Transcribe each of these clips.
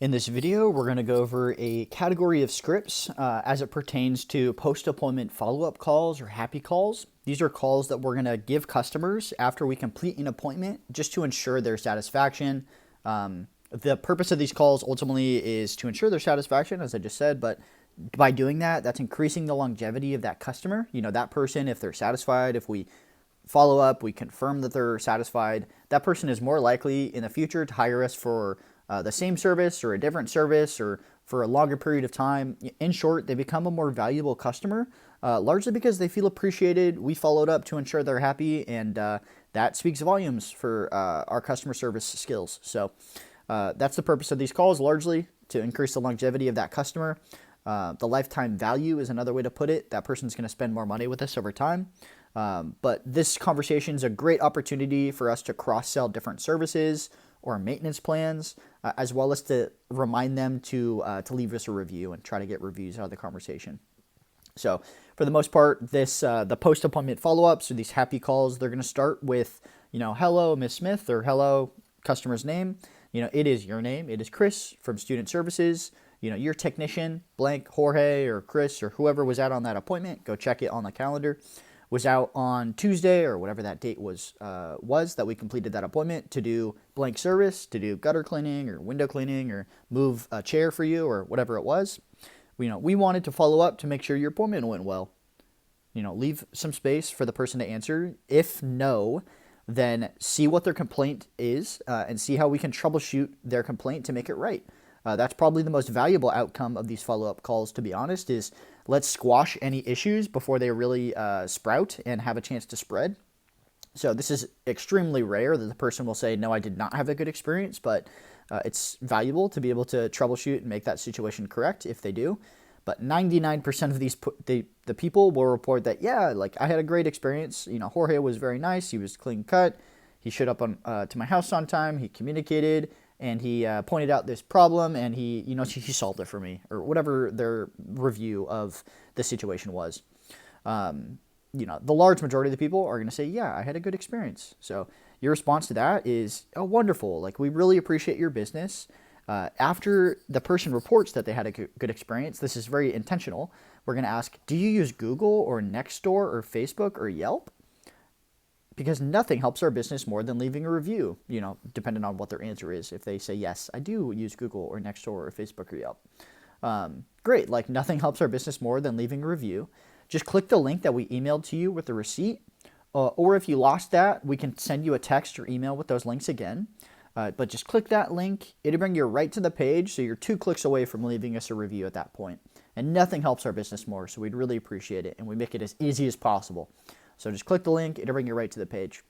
In this video, we're going to go over a category of scripts as it pertains to post-appointment follow-up calls or happy calls. These are calls that we're going to give customers after we complete an appointment just to ensure their satisfaction. The purpose of these calls ultimately is to ensure their satisfaction, as I just said, but by doing that, that's increasing the longevity of that customer. You know, that person, if they're satisfied, if we follow up, we confirm that they're satisfied, that person is more likely in the future to hire us for the same service or a different service or for a longer period of time. In short, they become a more valuable customer, largely because they feel appreciated. We followed up to ensure they're happy, and that speaks volumes for our customer service skills. So that's the purpose of these calls, largely to increase the longevity of that customer. The lifetime value is another way to put it. That person's going to spend more money with us over time. But this conversation is a great opportunity for us to cross-sell different services or maintenance plans, as well as to remind them to leave us a review and try to get reviews out of the conversation. So for the most part, the post-appointment follow-ups or these happy calls, they're going to start with, hello, Miss Smith, or hello, customer's name. It is your name. It is Chris from Student Services. Your technician, blank, Jorge or Chris or whoever was out on that appointment, go check it on the calendar, was out on Tuesday or whatever that date was that we completed that appointment to do blank service, to do gutter cleaning or window cleaning or move a chair for you or whatever it was. We wanted to follow up to make sure your appointment went well. Leave some space for the person to answer. If no, then see what their complaint is and see how we can troubleshoot their complaint to make it right. That's probably the most valuable outcome of these follow-up calls, to be honest, is let's squash any issues before they really sprout and have a chance to spread. So this is extremely rare that the person will say, no, I did not have a good experience, but it's valuable to be able to troubleshoot and make that situation correct if they do. But 99% of the people will report that, yeah, like I had a great experience. Jorge was very nice. He was clean cut. He showed up to my house on time. He communicated. And he pointed out this problem, and he solved it for me, or whatever their review of the situation was. The large majority of the people are going to say, yeah, I had a good experience. So your response to that is, oh, wonderful. Like, we really appreciate your business. After the person reports that they had a good experience, this is very intentional. We're going to ask, do you use Google or Nextdoor or Facebook or Yelp? Because nothing helps our business more than leaving a review, depending on what their answer is. If they say, yes, I do use Google or Nextdoor or Facebook or Yelp. Great, like nothing helps our business more than leaving a review. Just click the link that we emailed to you with the receipt. Or if you lost that, we can send you a text or email with those links again. But just click that link. It'll bring you right to the page, so you're 2 clicks away from leaving us a review at that point. And nothing helps our business more, so we'd really appreciate it. And we make it as easy as possible. So just click the link, it'll bring you right to the page.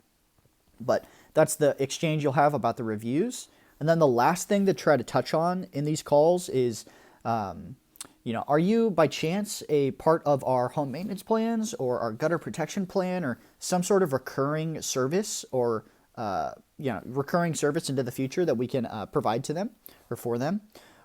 But that's the exchange you'll have about the reviews. And then the last thing to try to touch on in these calls is, are you by chance a part of our home maintenance plans or our gutter protection plan or some sort of recurring service or, recurring service into the future that we can provide to them or for them?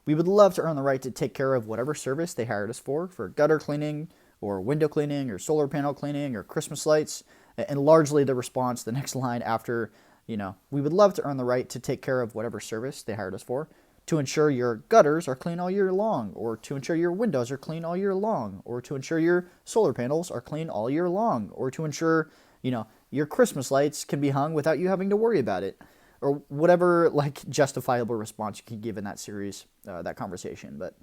We would love to earn the right to take care of whatever service they hired us for gutter cleaning, or window cleaning, or solar panel cleaning, or Christmas lights, and largely the response, the next line after, we would love to earn the right to take care of whatever service they hired us for, to ensure your gutters are clean all year long, or to ensure your windows are clean all year long, or to ensure your solar panels are clean all year long, or to ensure, your Christmas lights can be hung without you having to worry about it, or whatever, justifiable response you can give in that series, that conversation. But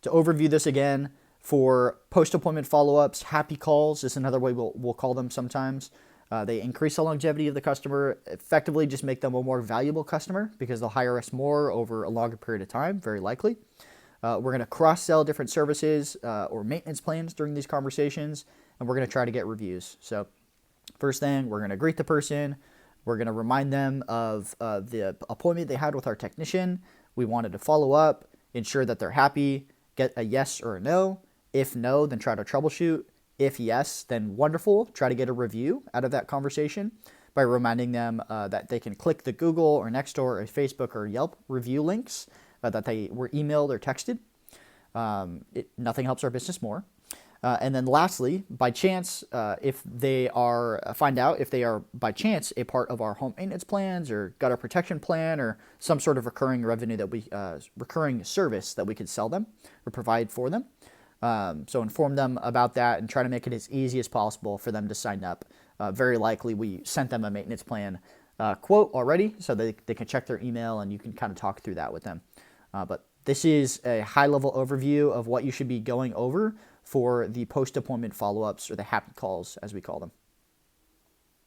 to overview this again, for post-appointment follow-ups, happy calls is another way we'll call them sometimes. They increase the longevity of the customer, effectively just make them a more valuable customer because they'll hire us more over a longer period of time, very likely. We're going to cross-sell different services or maintenance plans during these conversations, and we're going to try to get reviews. So first thing, we're going to greet the person. We're going to remind them of the appointment they had with our technician. We wanted to follow up, ensure that they're happy, get a yes or a no. If no, then try to troubleshoot. If yes, then wonderful. Try to get a review out of that conversation by reminding them that they can click the Google or Nextdoor or Facebook or Yelp review links that they were emailed or texted. Nothing helps our business more. And then lastly, by chance, if they are find out if they are by chance a part of our home maintenance plans or gutter protection plan or some sort of recurring revenue that we recurring service that we could sell them or provide for them. So inform them about that and try to make it as easy as possible for them to sign up. Very likely we sent them a maintenance plan quote already, so they can check their email and you can kind of talk through that with them. But this is a high-level overview of what you should be going over for the post-deployment follow-ups, or the happy calls as we call them.